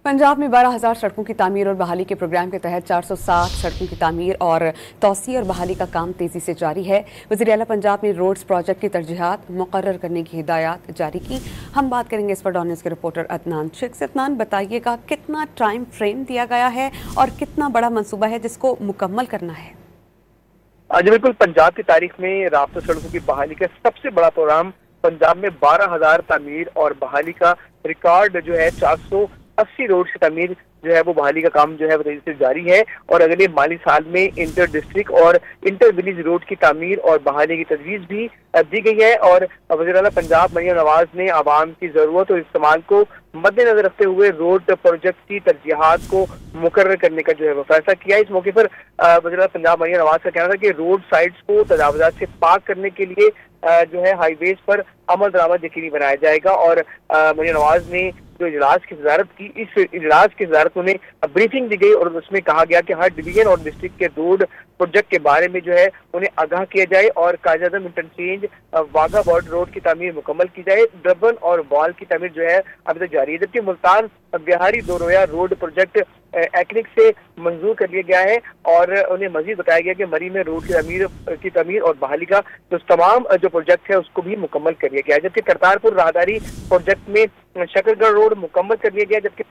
पंजाब में 12,000 सड़कों की तामीर और बहाली के प्रोग्राम के तहत 460 सड़कों की तामीर और तौसीह और बहाली का काम तेजी से जारी है। वज़ीर आला पंजाब ने रोड्स प्रोजेक्ट की तरजीहात मुकर्रर करने की हिदायत जारी की। हम बात करेंगे इस पर डॉन न्यूज़ के रिपोर्टर अदनान शेख से। अदनान, बताइएगा कितना टाइम फ्रेम दिया गया है और कितना बड़ा मनसूबा है जिसको मुकम्मल करना है? जी बिल्कुल, पंजाब की तारीख में राब्ता सड़कों की बहाली का सबसे बड़ा प्रोग्राम पंजाब में 12,000 तामीर और बहाली का रिकॉर्ड जो है 480 रोड की तामीर जो है वो बहाली का काम जो है वो तेजी से जारी है। और अगले माली साल में इंटर डिस्ट्रिक्ट और इंटर विलेज रोड की तामीर और बहाली की तजवीज़ भी दी गई है। और वज़ीर आला पंजाब मरियम नवाज ने आवाम की ज़रूरत और इस्तेमाल को मद्देनजर रखते हुए रोड प्रोजेक्ट की तरजीहात को मुकर्रर करने का जो है वो फैसला किया। इस मौके पर वज़ीर आला पंजाब मरियम नवाज का कहना था कि रोड साइड्स को तजावुज़ात से पाक करने के लिए जो है हाईवेज पर अमल दरामद यकीनी बनाया जाएगा। और मरियम नवाज ने जो इजलास की सदारत की, इस इजलास की सदारत उन्हें ब्रीफिंग दी गई और उसमें कहा गया कि हर डिवीजन और डिस्ट्रिक्ट के रोड प्रोजेक्ट के बारे में जो है उन्हें आगाह किया जाए और Quaid-e-Azam interchange Wagah border road की तामीर मुकम्मल की जाए। डबन और बॉल की तामीर जो है अभी तक जारी है, जबकि मुल्तान बिहारी दो रोया रोड प्रोजेक्ट एक्निक से मंजूर कर लिया गया है। और उन्हें मजीद बताया गया कि मरी में रोड की तमीर और बहाली का जो तमाम जो प्रोजेक्ट है उसको भी मुकम्मल कर लिया गया है। जबकि करतारपुर राहदारी प्रोजेक्ट में शकरगढ़ रोड मुकम्मल कर लिया गया, जबकि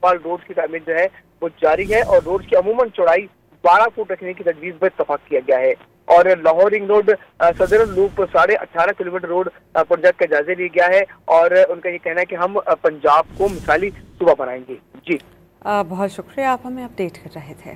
रोड की तामीर जो है वो जारी है और रोड की अमूमन चौड़ाई 12 फुट रखने की तजवीज़ पर इत्तफाक किया गया है। और लाहौर रिंग रोड सदर लूप 18.5 किलोमीटर रोड प्रोजेक्ट का जायजा लिया गया है और उनका ये कहना है कि हम पंजाब को मिसाली सूबा बनाएंगे। जी बहुत शुक्रिया, आप हमें अपडेट कर रहे थे।